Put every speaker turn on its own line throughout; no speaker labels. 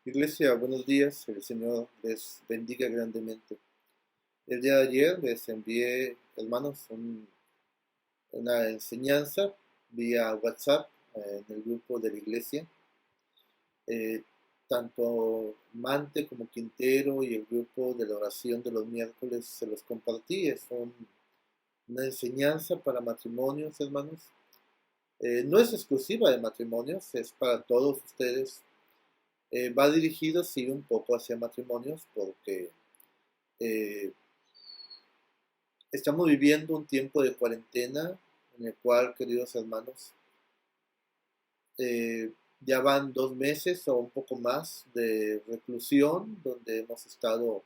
Iglesia, buenos días. El Señor les bendiga grandemente. El día de ayer les envié, hermanos, una enseñanza vía WhatsApp en el grupo de la iglesia. Eh, Tanto Mante como Quintero y el grupo de la oración de los miércoles se los compartí. Una enseñanza para matrimonios, hermanos. No es exclusiva de matrimonios, es para todos ustedes. Va dirigido, sí, un poco hacia matrimonios porque eh, estamos viviendo un tiempo de cuarentena en el cual, queridos hermanos, eh, ya van 2 meses o un poco más de reclusión, donde hemos estado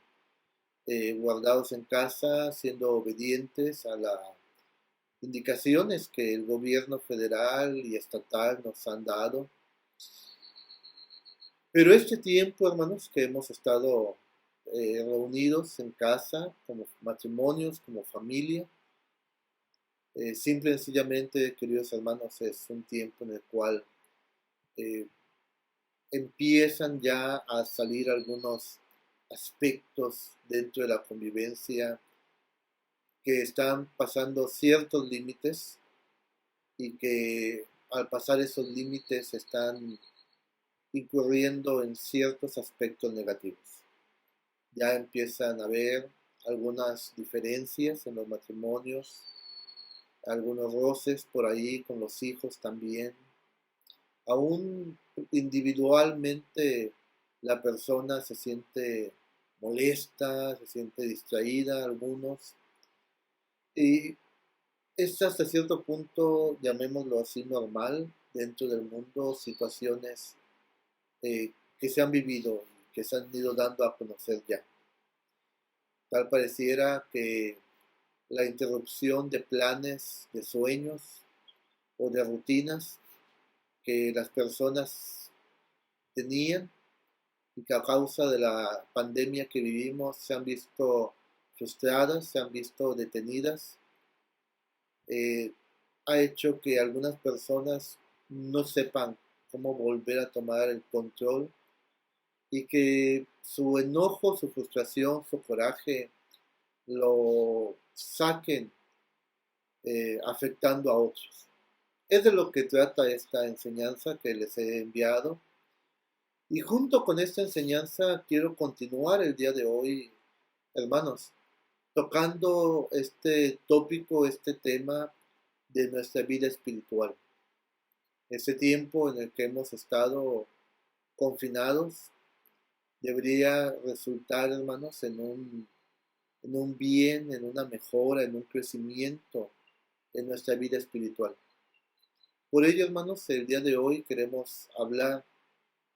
guardados en casa, siendo obedientes a las indicaciones que el gobierno federal y estatal nos han dado. Pero este tiempo, hermanos, que hemos estado reunidos en casa, como matrimonios, como familia, simple y sencillamente, queridos hermanos, es un tiempo en el cual eh, empiezan ya a salir algunos aspectos dentro de la convivencia que están pasando ciertos límites y que al pasar esos límites están incurriendo en ciertos aspectos negativos. Ya empiezan a haber algunas diferencias en los matrimonios, algunos roces por ahí con los hijos también. Aún individualmente la persona se siente molesta, se siente distraída, algunos, y es hasta cierto punto, llamémoslo así, normal dentro del mundo, situaciones que se han vivido, que se han ido dando a conocer ya. Tal pareciera que la interrupción de planes, de sueños o de rutinas que las personas tenían y que a causa de la pandemia que vivimos se han visto frustradas, se han visto detenidas, eh, ha hecho que algunas personas no sepan cómo volver a tomar el control y que su enojo, su frustración, su coraje lo saquen afectando a otros. Es de lo que trata esta enseñanza que les he enviado. Y junto con esta enseñanza quiero continuar el día de hoy, hermanos, tocando este tópico, este tema de nuestra vida espiritual. Ese tiempo en el que hemos estado confinados debería resultar, hermanos, en un bien, en una mejora, en un crecimiento en nuestra vida espiritual. Por ello, hermanos, el día de hoy queremos hablar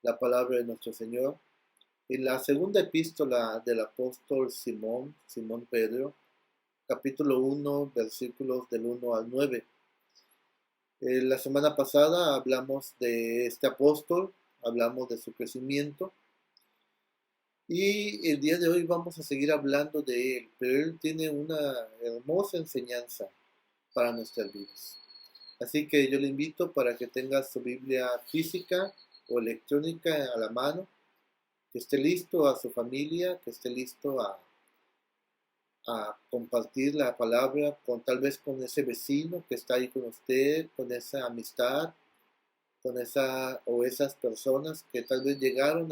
la palabra de nuestro Señor en la segunda epístola del apóstol Simón Pedro, capítulo 1, versículos del 1 al 9. La semana pasada hablamos de este apóstol, hablamos de su crecimiento y el día de hoy vamos a seguir hablando de él, pero él tiene una hermosa enseñanza para nuestras vidas. Así que yo le invito para que tenga su Biblia física o electrónica a la mano, que esté listo a su familia, que esté listo a compartir la palabra con tal vez con ese vecino que está ahí con usted, con esa amistad, con esa o esas personas que tal vez llegaron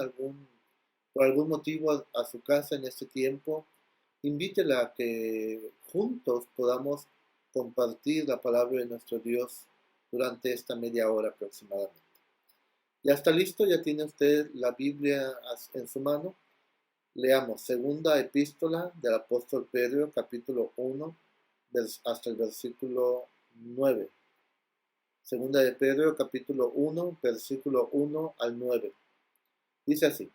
por algún motivo a su casa en este tiempo. Invítela a que juntos podamos compartir la palabra de nuestro Dios durante esta media hora aproximadamente. ¿Ya está listo? ¿Ya tiene usted la Biblia en su mano? Leamos segunda epístola del apóstol Pedro, capítulo 1, hasta el versículo 9. Segunda de Pedro, capítulo 1, versículo 1 al 9. Dice así,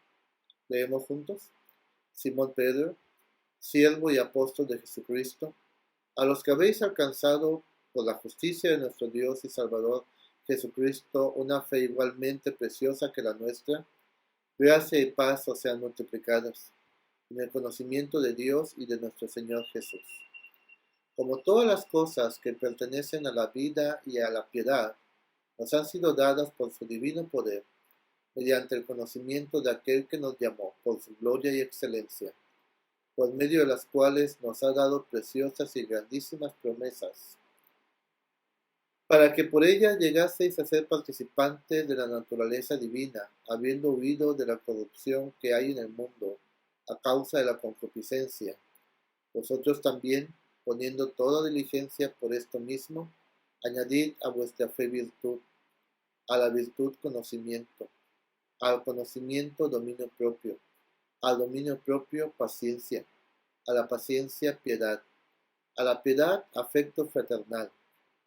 leemos juntos. Simón Pedro, siervo y apóstol de Jesucristo, a los que habéis alcanzado por la justicia de nuestro Dios y Salvador Jesucristo una fe igualmente preciosa que la nuestra, gracia y paz os sean multiplicadas en el conocimiento de Dios y de nuestro Señor Jesús. Como todas las cosas que pertenecen a la vida y a la piedad nos han sido dadas por su divino poder, mediante el conocimiento de aquel que nos llamó por su gloria y excelencia, por medio de las cuales nos ha dado preciosas y grandísimas promesas, para que por ellas llegaseis a ser participantes de la naturaleza divina, habiendo huido de la corrupción que hay en el mundo a causa de la concupiscencia. Vosotros también, poniendo toda diligencia por esto mismo, añadid a vuestra fe virtud, a la virtud conocimiento, al conocimiento dominio propio, al dominio propio paciencia, a la paciencia piedad, a la piedad afecto fraternal,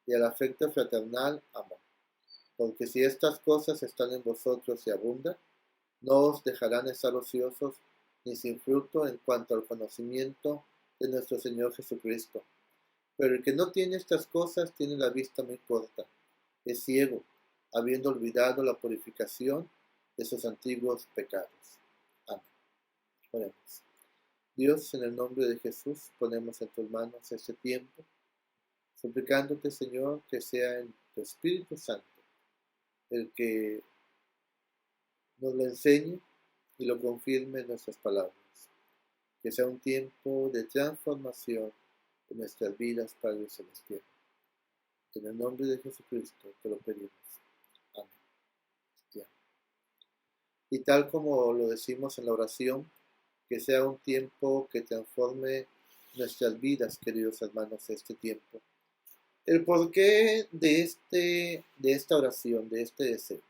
y al afecto fraternal amor. Porque si estas cosas están en vosotros y abundan, no os dejarán estar ociosos ni sin fruto en cuanto al conocimiento de nuestro Señor Jesucristo. Pero el que no tiene estas cosas tiene la vista muy corta, es ciego, habiendo olvidado la purificación de sus antiguos pecados. Amén. Oremos. Dios, en el nombre de Jesús, ponemos en tus manos este tiempo, suplicándote, Señor, que sea en tu Espíritu Santo el que nos lo enseñe y lo confirme en nuestras palabras. Que sea un tiempo de transformación en nuestras vidas, Padre Celestial. En el nombre de Jesucristo te lo pedimos. Amén. Ya. Y tal como lo decimos en la oración, que sea un tiempo que transforme nuestras vidas, queridos hermanos, este tiempo. El porqué de esta oración, de este deseo.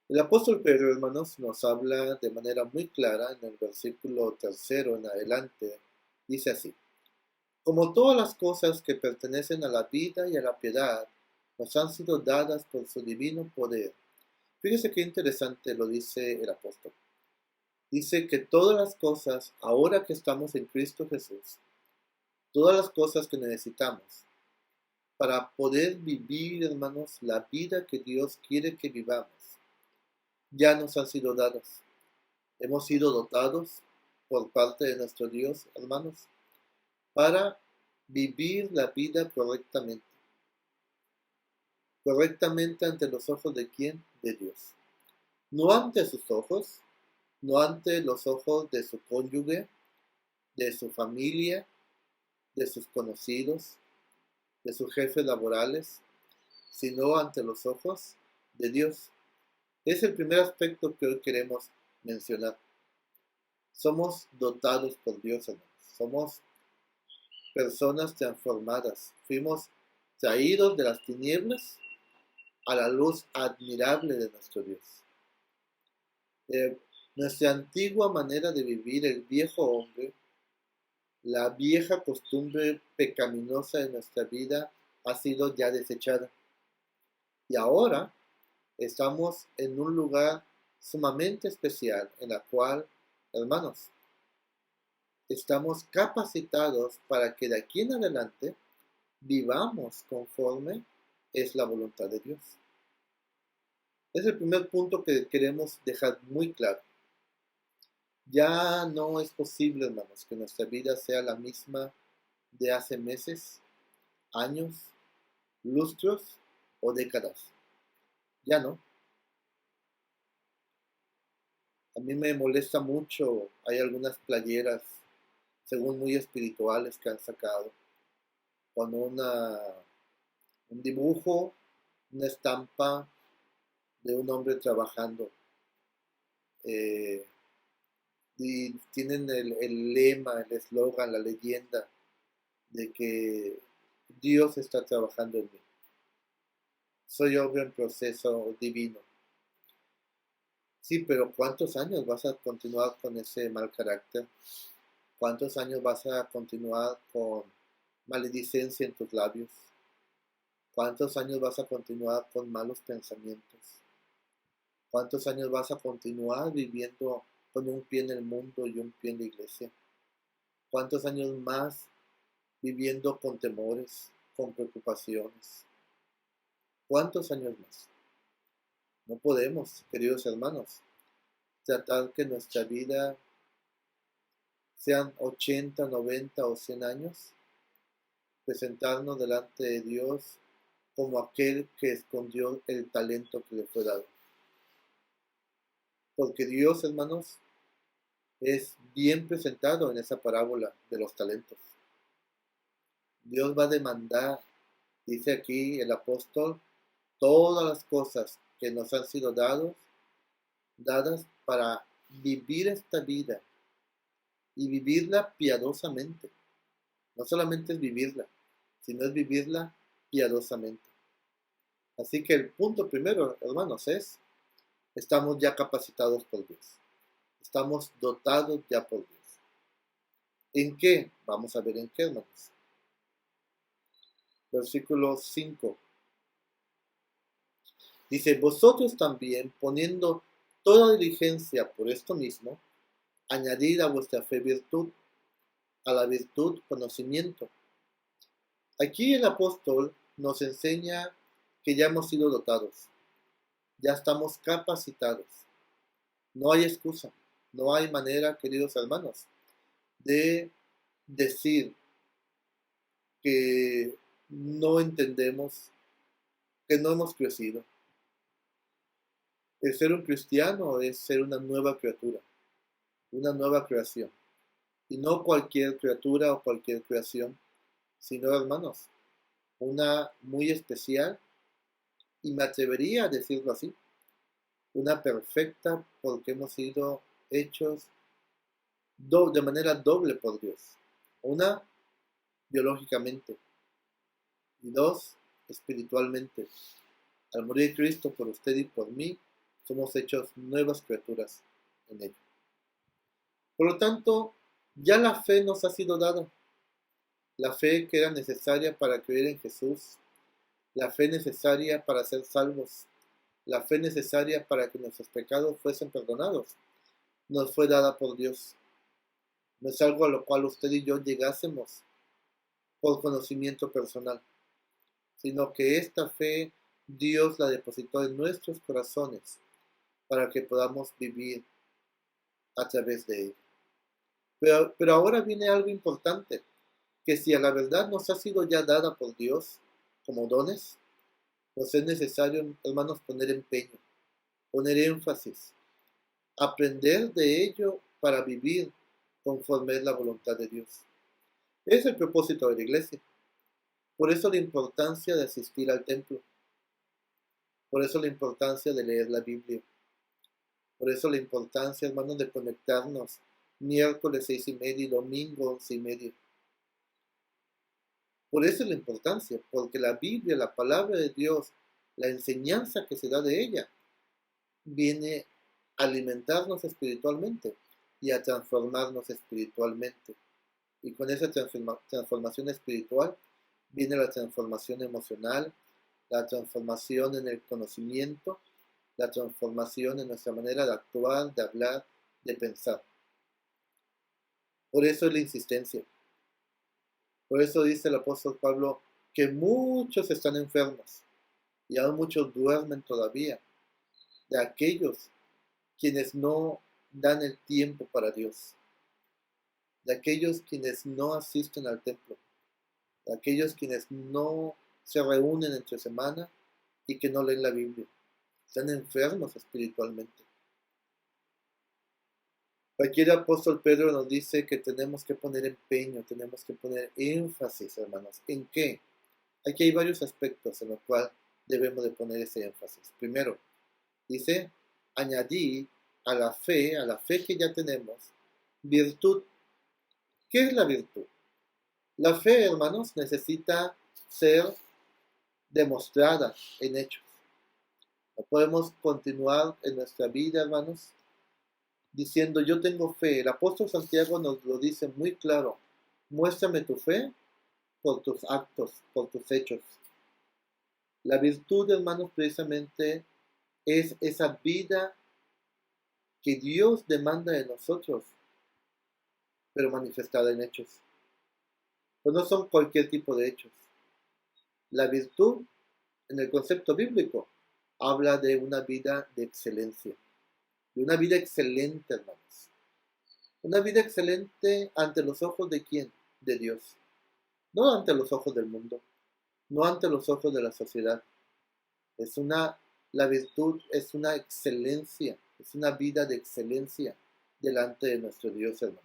El apóstol Pedro, hermanos, nos habla de manera muy clara en el versículo 3 en adelante. Dice así: como todas las cosas que pertenecen a la vida y a la piedad, nos han sido dadas por su divino poder. Fíjese qué interesante lo dice el apóstol. Dice que todas las cosas, ahora que estamos en Cristo Jesús, todas las cosas que necesitamos para poder vivir, hermanos, la vida que Dios quiere que vivamos, ya nos han sido dadas. Hemos sido dotados por parte de nuestro Dios, hermanos, para vivir la vida correctamente. Correctamente ante los ojos de ¿quién? De Dios. No ante sus ojos, no ante los ojos de su cónyuge, de su familia, de sus conocidos, de sus jefes laborales, sino ante los ojos de Dios. Es el primer aspecto que hoy queremos mencionar. Somos dotados por Dios, hermanos. Somos personas transformadas. Fuimos traídos de las tinieblas a la luz admirable de nuestro Dios. Nuestra antigua manera de vivir, el viejo hombre, la vieja costumbre pecaminosa de nuestra vida ha sido ya desechada. Y ahora estamos en un lugar sumamente especial en la cual, hermanos, estamos capacitados para que de aquí en adelante vivamos conforme es la voluntad de Dios. Es el primer punto que queremos dejar muy claro. Ya no es posible, hermanos, que nuestra vida sea la misma de hace meses, años, lustros o décadas. Ya no. A mí me molesta mucho, hay algunas playeras, según muy espirituales, que han sacado, cuando un dibujo, una estampa de un hombre trabajando, y tienen el lema, el eslogan, la leyenda de que Dios está trabajando en mí. Soy obra en proceso divino. Sí, pero ¿cuántos años vas a continuar con ese mal carácter? ¿Cuántos años vas a continuar con maledicencia en tus labios? ¿Cuántos años vas a continuar con malos pensamientos? ¿Cuántos años vas a continuar viviendo con un pie en el mundo y un pie en la iglesia? ¿Cuántos años más viviendo con temores, con preocupaciones? ¿Cuántos años más? No podemos, queridos hermanos, tratar que nuestra vida sean 80, 90 o 100 años, presentarnos delante de Dios como aquel que escondió el talento que le fue dado. porque Dios, hermanos, es bien presentado en esa parábola de los talentos. Dios va a demandar, dice aquí el apóstol, todas las cosas que nos han sido dadas para vivir esta vida y vivirla piadosamente. No solamente es vivirla, sino es vivirla piadosamente. Así que el punto primero, hermanos, es, estamos ya capacitados por Dios. Estamos dotados ya por Dios. ¿En qué? Vamos a ver en qué, hermanos. Versículo 5. Dice, vosotros también, poniendo toda diligencia por esto mismo, añadid a vuestra fe virtud, a la virtud conocimiento. Aquí el apóstol nos enseña que ya hemos sido dotados, ya estamos capacitados. No hay excusa, no hay manera, queridos hermanos, de decir que no entendemos, que no hemos crecido. El ser un cristiano es ser una nueva criatura, una nueva creación. Y no cualquier criatura o cualquier creación, sino, hermanos, una muy especial, y me atrevería a decirlo así, una perfecta, porque hemos sido hechos de manera doble por Dios. Una, biológicamente, y dos, espiritualmente. Al morir Cristo por usted y por mí, somos hechos nuevas criaturas en Él. Por lo tanto, ya la fe nos ha sido dada. La fe que era necesaria para creer en Jesús, la fe necesaria para ser salvos, la fe necesaria para que nuestros pecados fuesen perdonados, nos fue dada por Dios. No es algo a lo cual usted y yo llegásemos por conocimiento personal, sino que esta fe Dios la depositó en nuestros corazones para que podamos vivir a través de ella. Pero ahora viene algo importante, que si a la verdad nos ha sido ya dada por Dios como dones, nos es necesario, hermanos, poner empeño, poner énfasis, aprender de ello para vivir conforme es la voluntad de Dios. Es el propósito de la iglesia. Por eso la importancia de asistir al templo. Por eso la importancia de leer la Biblia. Por eso la importancia, hermanos, de conectarnos miércoles 6:30 y domingo 11:30. Por eso es la importancia, porque la Biblia, la palabra de Dios, la enseñanza que se da de ella, viene a alimentarnos espiritualmente y a transformarnos espiritualmente. Y con esa transformación espiritual viene la transformación emocional, la transformación en el conocimiento, la transformación en nuestra manera de actuar, de hablar, de pensar. Por eso es la insistencia. Por eso dice el apóstol Pablo que muchos están enfermos y aún muchos duermen todavía, de aquellos quienes no dan el tiempo para Dios, de aquellos quienes no asisten al templo, de aquellos quienes no se reúnen entre semana y que no leen la Biblia. Están enfermos espiritualmente. Aquí el apóstol Pedro nos dice que tenemos que poner empeño, tenemos que poner énfasis, hermanos. ¿En qué? Aquí hay varios aspectos en los cuales debemos de poner ese énfasis. Primero, dice, añadí a la fe que ya tenemos, virtud. ¿Qué es la virtud? La fe, hermanos, necesita ser demostrada en hechos. No podemos continuar en nuestra vida, hermanos, diciendo yo tengo fe. El apóstol Santiago nos lo dice muy claro. Muéstrame tu fe por tus actos, por tus hechos. La virtud, hermanos, precisamente es esa vida que Dios demanda de nosotros, pero manifestada en hechos. Pues no son cualquier tipo de hechos. La virtud, en el concepto bíblico, habla de una vida de excelencia, de una vida excelente, hermanos. Una vida excelente ante los ojos de ¿quién? De Dios. No ante los ojos del mundo, no ante los ojos de la sociedad. La virtud es una excelencia es una vida de excelencia delante de nuestro Dios, hermanos.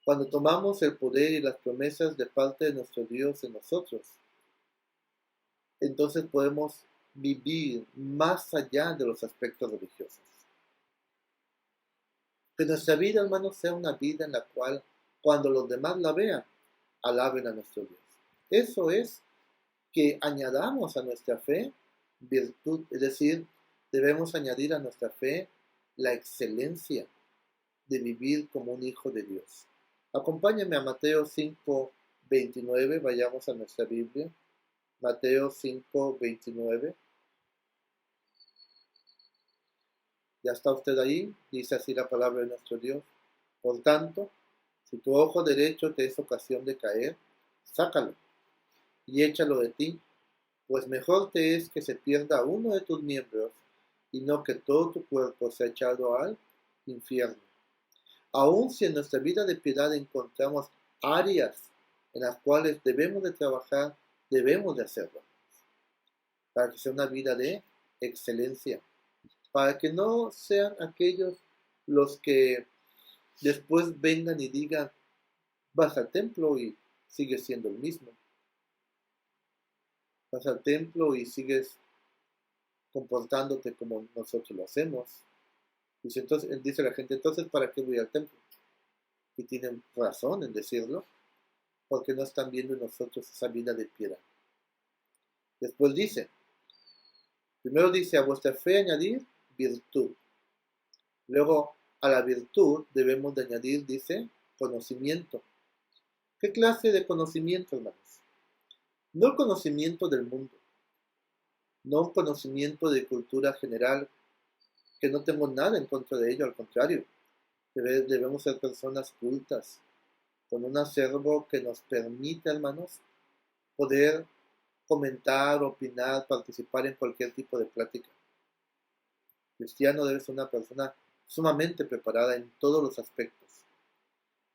Cuando tomamos el poder y las promesas de parte de nuestro Dios en nosotros, entonces podemos vivir más allá de los aspectos religiosos. Que nuestra vida, hermanos, sea una vida en la cual, cuando los demás la vean, alaben a nuestro Dios. Eso es que añadamos a nuestra fe virtud, es decir, debemos añadir a nuestra fe la excelencia de vivir como un hijo de Dios. Acompáñenme a Mateo 5:29, vayamos a nuestra Biblia. Mateo 5:29. ¿Ya está usted ahí? Dice así la palabra de nuestro Dios. Por tanto, si tu ojo derecho te es ocasión de caer, sácalo y échalo de ti, pues mejor te es que se pierda uno de tus miembros y no que todo tu cuerpo sea echado al infierno. Aun si en nuestra vida de piedad encontramos áreas en las cuales debemos de trabajar, debemos de hacerlo, para que sea una vida de excelencia, para que no sean aquellos los que después vengan y digan, vas al templo y sigues siendo el mismo, vas al templo y sigues comportándote como nosotros lo hacemos. Dice la gente, entonces, ¿para qué voy al templo? Y tienen razón en decirlo, porque no están viendo en nosotros esa vida de piedad. Después primero dice, a vuestra fe añadir virtud. Luego, a la virtud debemos de añadir, dice, conocimiento. ¿Qué clase de conocimiento, hermanos? No el conocimiento del mundo, no un conocimiento de cultura general, que no tengo nada en contra de ello, al contrario, debemos ser personas cultas, con un acervo que nos permita, hermanos, poder comentar, opinar, participar en cualquier tipo de plática. El cristiano debe ser una persona sumamente preparada en todos los aspectos.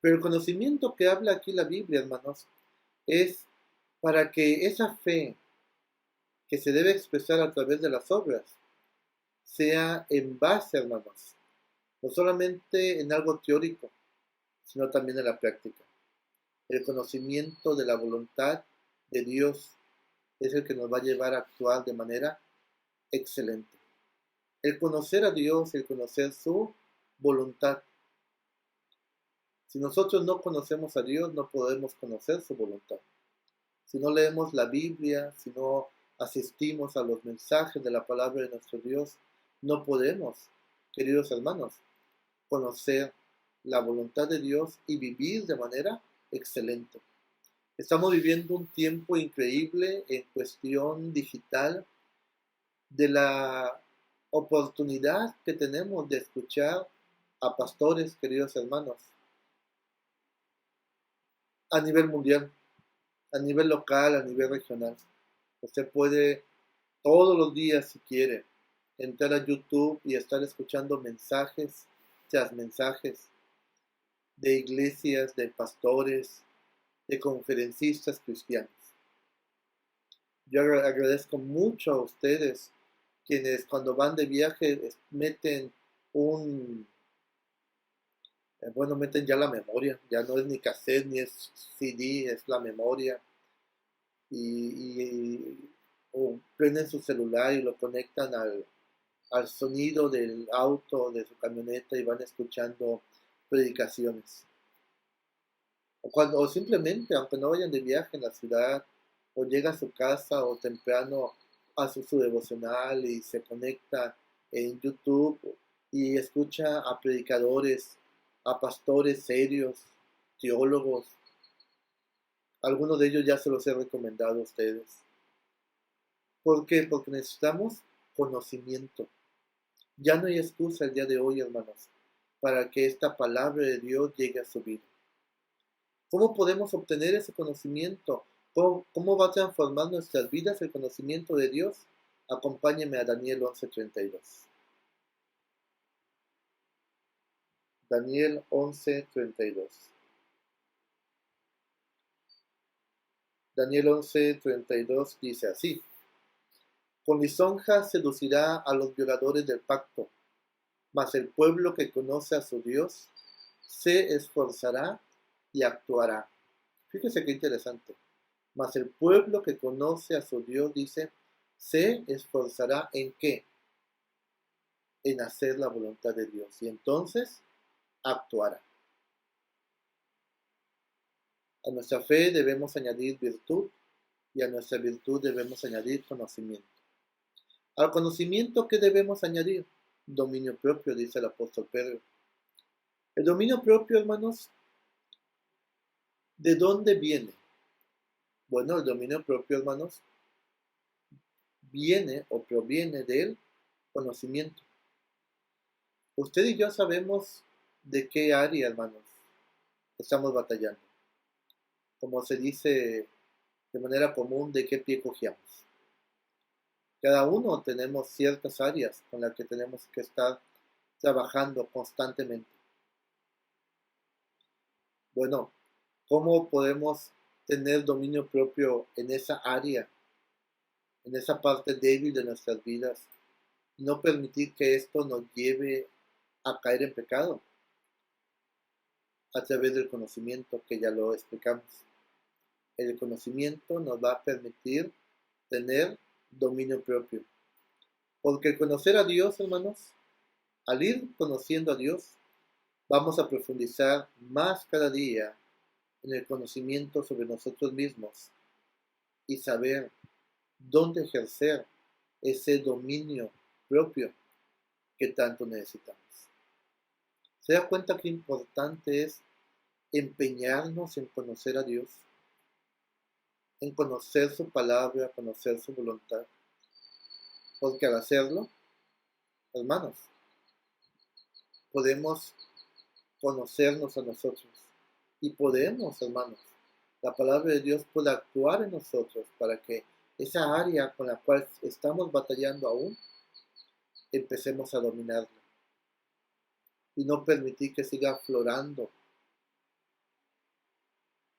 Pero el conocimiento que habla aquí la Biblia, hermanos, es para que esa fe que se debe expresar a través de las obras sea en base, hermanos, no solamente en algo teórico, sino también en la práctica. El conocimiento de la voluntad de Dios es el que nos va a llevar a actuar de manera excelente. El conocer a Dios, el conocer su voluntad. Si nosotros no conocemos a Dios, no podemos conocer su voluntad. Si no leemos la Biblia, si no asistimos a los mensajes de la palabra de nuestro Dios, no podemos, queridos hermanos, conocer la voluntad de Dios y vivir de manera excelente. Estamos viviendo un tiempo increíble en cuestión digital, de la oportunidad que tenemos de escuchar a pastores, queridos hermanos, a nivel mundial, a nivel local, a nivel regional. Usted puede todos los días, si quiere, entrar a YouTube y estar escuchando mensajes tras mensajes de iglesias, de pastores, de conferencistas cristianos. Yo agradezco mucho a ustedes quienes cuando van de viaje meten meten ya la memoria, ya no es ni cassette ni es CD, es la memoria, o prenden su celular y lo conectan al sonido del auto, de su camioneta, y van escuchando predicaciones. O simplemente, aunque no vayan de viaje en la ciudad, o llega a su casa o temprano hace su devocional y se conecta en YouTube y escucha a predicadores, a pastores serios, teólogos. Algunos de ellos ya se los he recomendado a ustedes. ¿Por qué? Porque necesitamos conocimiento. Ya no hay excusa el día de hoy, hermanos, para que esta palabra de Dios llegue a su vida. ¿Cómo podemos obtener ese conocimiento? ¿Cómo va a transformar nuestras vidas el conocimiento de Dios? Acompáñeme a Daniel 11:32. Daniel 11:32. Daniel 11:32 dice así: Con lisonjas seducirá a los violadores del pacto, mas el pueblo que conoce a su Dios se esforzará y actuará. Fíjese qué interesante. Mas el pueblo que conoce a su Dios, dice, se esforzará ¿en qué? En hacer la voluntad de Dios. Y entonces actuará. A nuestra fe debemos añadir virtud y a nuestra virtud debemos añadir conocimiento. Al conocimiento, ¿qué debemos añadir? Dominio propio, dice el apóstol Pedro. El dominio propio, hermanos, ¿de dónde viene? Bueno, el dominio propio, hermanos, viene o proviene del conocimiento. Usted y yo sabemos de qué área, hermanos, estamos batallando. Como se dice de manera común, de qué pie cojeamos. Cada uno tenemos ciertas áreas con las que tenemos que estar trabajando constantemente. Bueno, ¿cómo podemos tener dominio propio en esa área, en esa parte débil de nuestras vidas? No permitir que esto nos lleve a caer en pecado a través del conocimiento, que ya lo explicamos. El conocimiento nos va a permitir tener dominio propio. Porque el conocer a Dios, hermanos, al ir conociendo a Dios, vamos a profundizar más cada día en el conocimiento sobre nosotros mismos y saber dónde ejercer ese dominio propio que tanto necesitamos. ¿Se da cuenta qué importante es empeñarnos en conocer a Dios? En conocer su palabra, conocer su voluntad. Porque al hacerlo, hermanos, podemos conocernos a nosotros. Y podemos, hermanos, la palabra de Dios puede actuar en nosotros para que esa área con la cual estamos batallando aún, empecemos a dominarla. Y no permitir que siga aflorando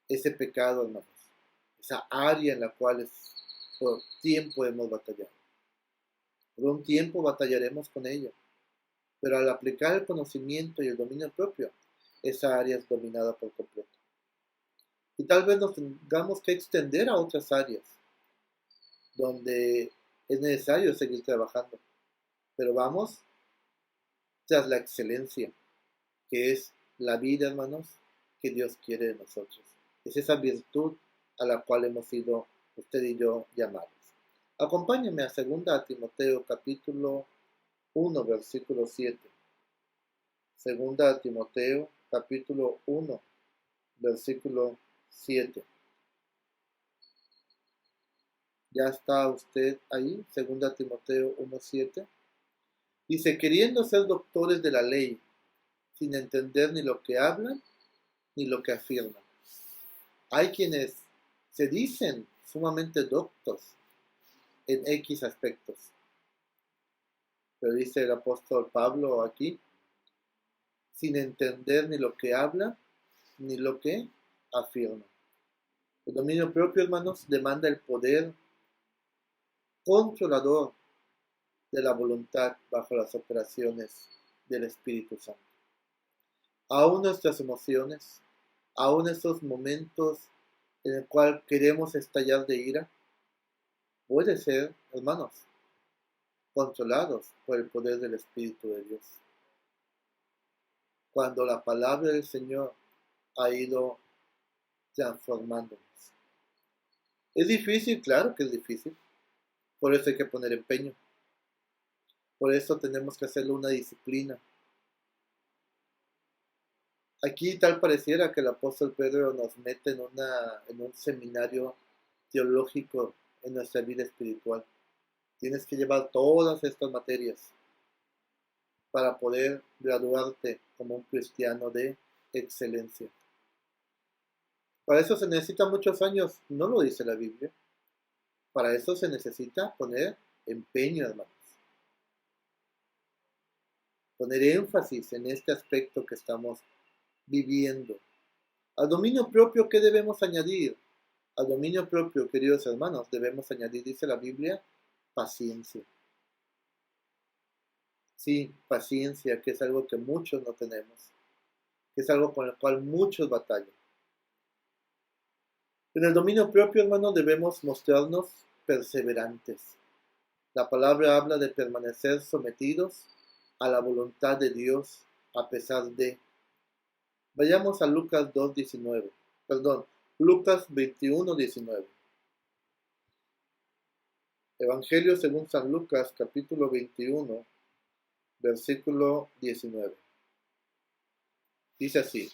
ese pecado, hermanos. Esa área en la cual por tiempo hemos batallado. Por un tiempo batallaremos con ella. Pero al aplicar el conocimiento y el dominio propio, esa área es dominada por completo. Y tal vez nos tengamos que extender a otras áreas donde es necesario seguir trabajando. Pero vamos tras la excelencia, que es la vida, hermanos, que Dios quiere de nosotros. Es esa virtud a la cual hemos sido usted y yo llamados. Acompáñenme a 2 Timoteo capítulo 1, versículo 7. 2 Timoteo capítulo 1, versículo 7. ¿Ya está usted ahí? 2 Timoteo 1, 7. Dice, queriendo ser doctores de la ley, sin entender ni lo que hablan, ni lo que afirman. Hay quienes se dicen sumamente doctos en X aspectos. Pero dice el apóstol Pablo aquí, sin entender ni lo que habla, ni lo que afirma. El dominio propio, hermanos, demanda el poder controlador de la voluntad bajo las operaciones del Espíritu Santo. Aún nuestras emociones, aún esos momentos en el cual queremos estallar de ira, puede ser, hermanos, controlados por el poder del Espíritu de Dios. Cuando la palabra del Señor ha ido transformándonos. ¿Es difícil? Claro que es difícil. Por eso hay que poner empeño. Por eso tenemos que hacerlo una disciplina. Aquí tal pareciera que el apóstol Pedro nos mete en un seminario teológico en nuestra vida espiritual. Tienes que llevar todas estas materias para poder graduarte como un cristiano de excelencia. Para eso se necesitan muchos años, no lo dice la Biblia. Para eso se necesita poner empeño, hermanos. Poner énfasis en este aspecto que estamos viviendo. Al dominio propio, ¿qué debemos añadir? Al dominio propio, queridos hermanos, debemos añadir, dice la Biblia, paciencia. Sí, paciencia, que es algo que muchos no tenemos, que es algo con el cual muchos batallan. En el dominio propio, hermanos, debemos mostrarnos perseverantes. La palabra habla de permanecer sometidos a la voluntad de Dios a pesar de. Vayamos a Lucas 2:19. Lucas 21:19. Evangelio según San Lucas, capítulo 21, versículo 19. Dice así: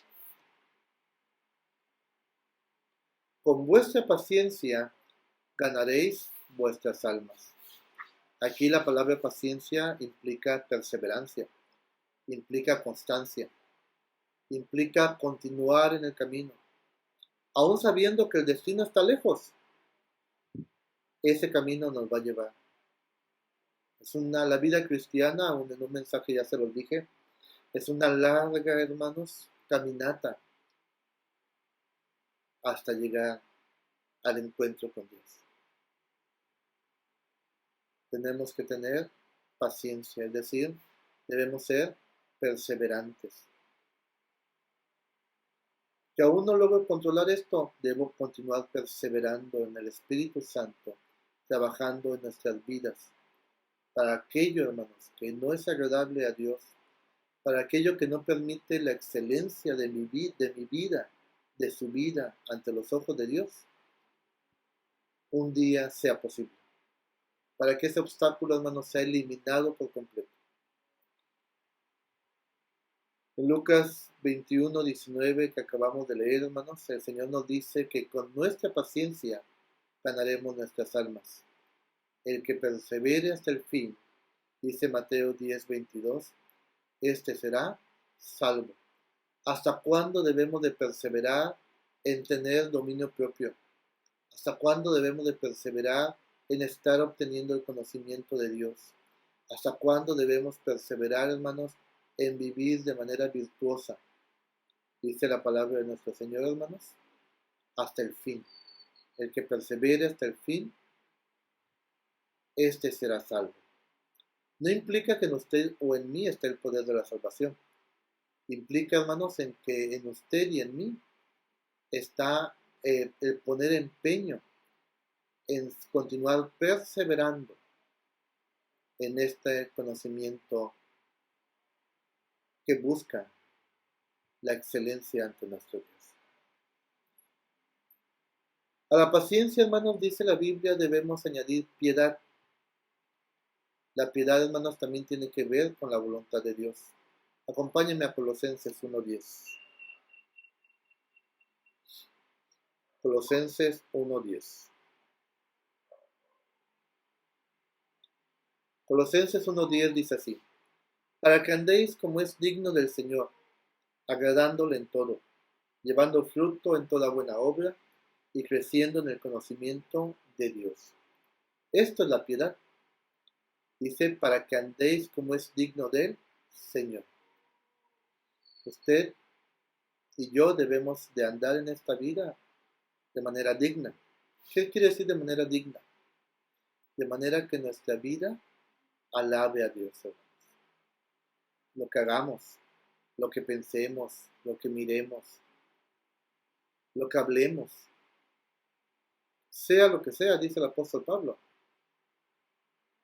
con vuestra paciencia ganaréis vuestras almas. Aquí la palabra paciencia implica perseverancia, implica constancia, implica continuar en el camino, aún sabiendo que el destino está lejos. Ese camino nos va a llevar. La vida cristiana, aún en un mensaje ya se los dije, es una larga, hermanos, caminata hasta llegar al encuentro con Dios. Tenemos que tener paciencia, es decir, debemos ser perseverantes. Que aún no logro controlar esto, debo continuar perseverando en el Espíritu Santo, trabajando en nuestras vidas, para aquello, hermanos, que no es agradable a Dios, para aquello que no permite la excelencia de mi vida, de su vida ante los ojos de Dios, un día sea posible, para que ese obstáculo, hermanos, sea eliminado por completo. En Lucas 21:19 que acabamos de leer, hermanos, el Señor nos dice que con nuestra paciencia ganaremos nuestras almas. El que persevere hasta el fin, dice Mateo 10:22, este será salvo. ¿Hasta cuándo debemos de perseverar en tener dominio propio? ¿Hasta cuándo debemos de perseverar en estar obteniendo el conocimiento de Dios? ¿Hasta cuándo debemos perseverar, hermanos, en vivir de manera virtuosa? Dice la palabra de nuestro Señor, hermanos, hasta el fin. El que persevere hasta el fin, este será salvo. No implica que en usted o en mí esté el poder de la salvación. Implica, hermanos, en que en usted y en mí está el poner empeño en continuar perseverando en este conocimiento que busca la excelencia ante nuestro Dios. A la paciencia, hermanos, dice la Biblia, debemos añadir piedad. La piedad, hermanos, también tiene que ver con la voluntad de Dios. Acompáñenme a Colosenses 1:10. Colosenses 1:10. Colosenses 1:10 dice así: para que andéis como es digno del Señor, agradándole en todo, llevando fruto en toda buena obra y creciendo en el conocimiento de Dios. Esto es la piedad. Dice, para que andéis como es digno del Señor. Usted y yo debemos de andar en esta vida de manera digna. ¿Qué quiere decir de manera digna? De manera que nuestra vida alabe a Dios, hermanos. Lo que hagamos, lo que pensemos, lo que miremos, lo que hablemos, sea lo que sea, dice el apóstol Pablo.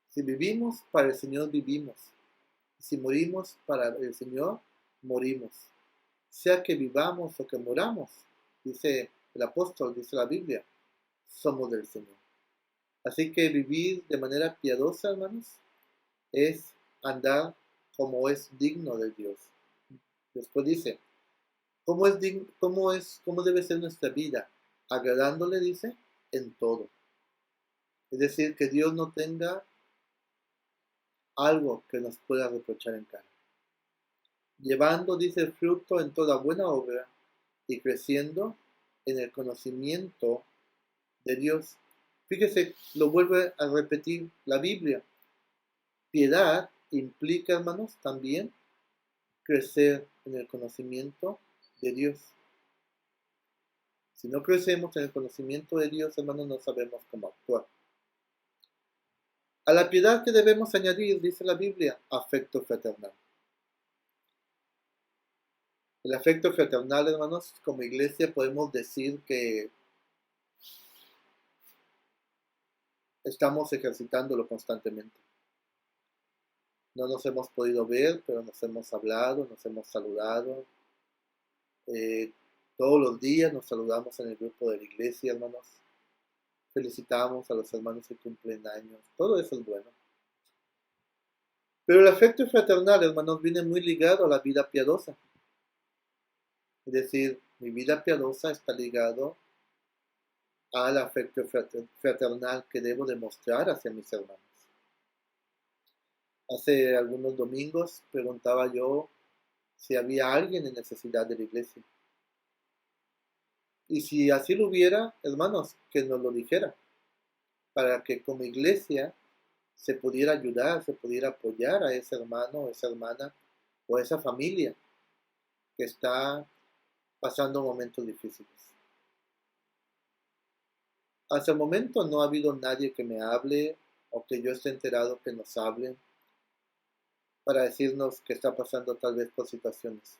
Si vivimos, para el Señor vivimos. Si morimos, para el Señor morimos. Sea que vivamos o que moramos, dice el apóstol, dice la Biblia, somos del Señor. Así que vivir de manera piadosa, hermanos, es andar como es digno de Dios. Después dice, ¿cómo debe ser nuestra vida? Agradándole, dice, en todo. Es decir, que Dios no tenga algo que nos pueda reprochar en cara. Llevando, dice, el fruto en toda buena obra y creciendo en el conocimiento de Dios. Fíjese, lo vuelve a repetir la Biblia. Piedad implica, hermanos, también crecer en el conocimiento de Dios. Si no crecemos en el conocimiento de Dios, hermanos, no sabemos cómo actuar. A la piedad que debemos añadir, dice la Biblia, afecto fraternal. El afecto fraternal, hermanos, como iglesia podemos decir que estamos ejercitándolo constantemente. No nos hemos podido ver, pero nos hemos hablado, nos hemos saludado. Todos los días nos saludamos en el grupo de la iglesia, hermanos. Felicitamos a los hermanos que cumplen años. Todo eso es bueno. Pero el afecto fraternal, hermanos, viene muy ligado a la vida piadosa. Es decir, mi vida piadosa está ligado al afecto fraternal que debo demostrar hacia mis hermanos. Hace algunos domingos preguntaba yo si había alguien en necesidad de la iglesia. Y si así lo hubiera, hermanos, que nos lo dijera, para que como iglesia se pudiera ayudar, se pudiera apoyar a ese hermano, esa hermana o esa familia que está pasando momentos difíciles. Hasta el momento no ha habido nadie que me hable o que yo esté enterado que nos hable para decirnos que está pasando tal vez por situaciones.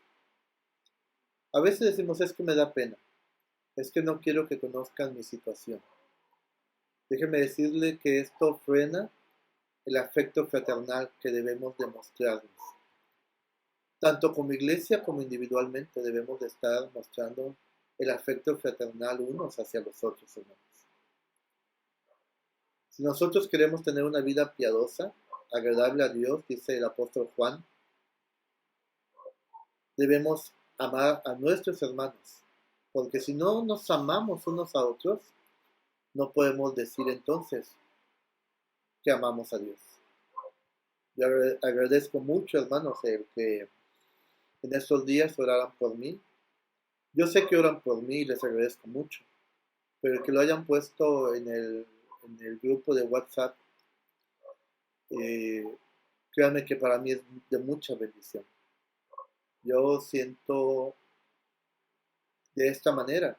A veces decimos, es que me da pena, es que no quiero que conozcan mi situación. Déjeme decirle que esto frena el afecto fraternal que debemos demostrarnos. Tanto como iglesia como individualmente debemos de estar mostrando el afecto fraternal unos hacia los otros, hermanos. Si nosotros queremos tener una vida piadosa, agradable a Dios, dice el apóstol Juan, debemos amar a nuestros hermanos, porque si no nos amamos unos a otros, no podemos decir entonces que amamos a Dios. Yo agradezco mucho, hermanos, el que en estos días oraran por mí. Yo sé que oran por mí y les agradezco mucho, pero el que lo hayan puesto en el grupo de WhatsApp, créanme que para mí es de mucha bendición. Yo siento de esta manera,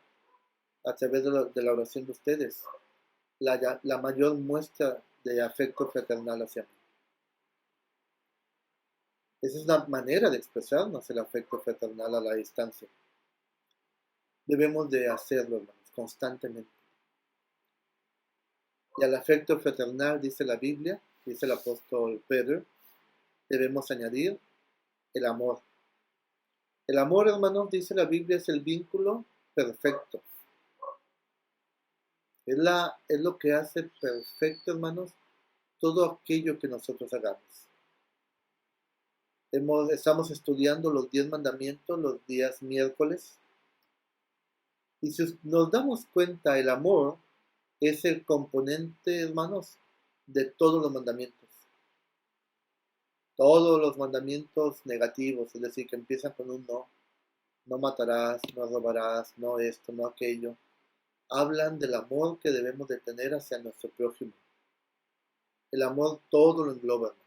a través de la oración de ustedes, la mayor muestra de afecto fraternal hacia mí. Esa es una manera de expresarnos el afecto fraternal a la distancia. Debemos de hacerlo, hermanos, constantemente. Y al afecto fraternal, dice la Biblia, dice el apóstol Pedro, debemos añadir el amor. El amor, hermanos, dice la Biblia, es el vínculo perfecto. Es lo que hace perfecto, hermanos, todo aquello que nosotros hagamos. Estamos estudiando los 10 mandamientos los días miércoles. Y si nos damos cuenta, el amor es el componente, hermanos, de todos los mandamientos. Todos los mandamientos negativos, es decir, que empiezan con un no. No matarás, no robarás, no esto, no aquello. Hablan del amor que debemos de tener hacia nuestro prójimo. El amor todo lo engloba, hermanos.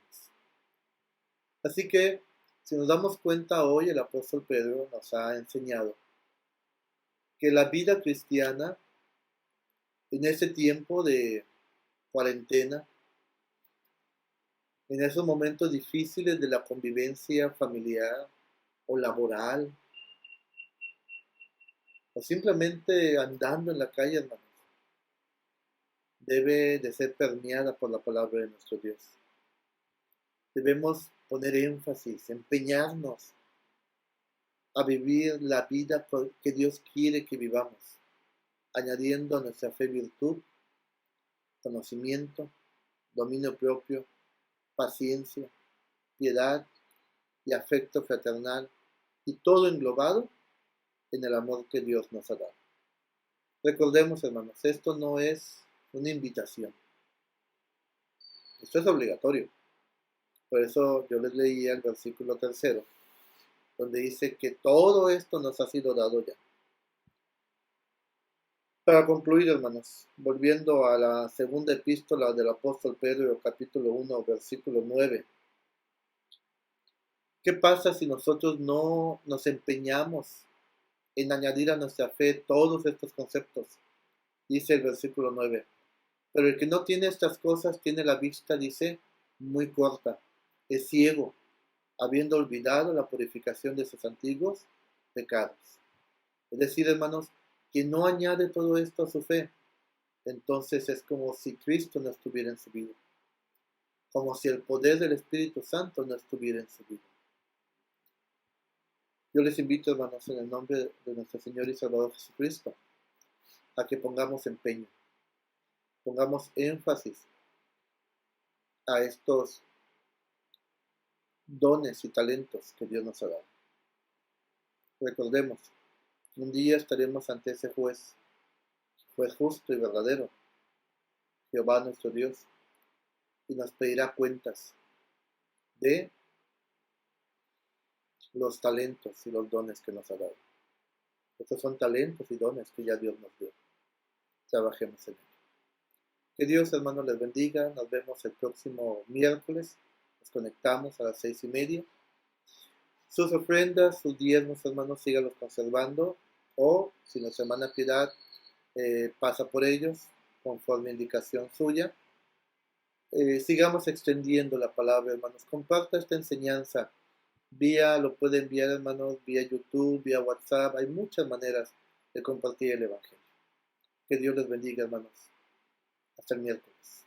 Así que, si nos damos cuenta hoy, el apóstol Pedro nos ha enseñado que la vida cristiana, en ese tiempo de cuarentena, en esos momentos difíciles de la convivencia familiar o laboral, o simplemente andando en la calle, hermanos, debe de ser permeada por la palabra de nuestro Dios. Debemos poner énfasis, empeñarnos a vivir la vida que Dios quiere que vivamos, añadiendo a nuestra fe virtud, conocimiento, dominio propio, paciencia, piedad y afecto fraternal, y todo englobado en el amor que Dios nos ha dado. Recordemos, hermanos, esto no es una invitación, esto es obligatorio. Por eso yo les leía el versículo 3, donde dice que todo esto nos ha sido dado ya. Para concluir, hermanos, volviendo a la segunda epístola del apóstol Pedro, capítulo 1, versículo 9. ¿Qué pasa si nosotros no nos empeñamos en añadir a nuestra fe todos estos conceptos? Dice el versículo 9. Pero el que no tiene estas cosas tiene la vista, dice, muy corta, es ciego, habiendo olvidado la purificación de sus antiguos pecados. Es decir, hermanos, quien no añade todo esto a su fe, entonces es como si Cristo no estuviera en su vida, como si el poder del Espíritu Santo no estuviera en su vida. Yo les invito, hermanos, en el nombre de nuestro Señor y Salvador Jesucristo, a que pongamos empeño, pongamos énfasis a estos dones y talentos que Dios nos ha dado. Recordemos, un día estaremos ante ese juez justo y verdadero, Jehová nuestro Dios, y nos pedirá cuentas de los talentos y los dones que nos ha dado. Estos son talentos y dones que ya Dios nos dio. Trabajemos en ello. Que Dios, hermanos, les bendiga. Nos vemos el próximo miércoles. Nos conectamos a las 6:30. Sus ofrendas, sus diezmos, hermanos, síganlos conservando. O, si nuestra hermana Piedad pasa por ellos, conforme indicación suya. Sigamos extendiendo la palabra, hermanos. Comparta esta enseñanza. Lo puede enviar, hermanos, vía YouTube, vía WhatsApp. Hay muchas maneras de compartir el Evangelio. Que Dios les bendiga, hermanos. Hasta el miércoles.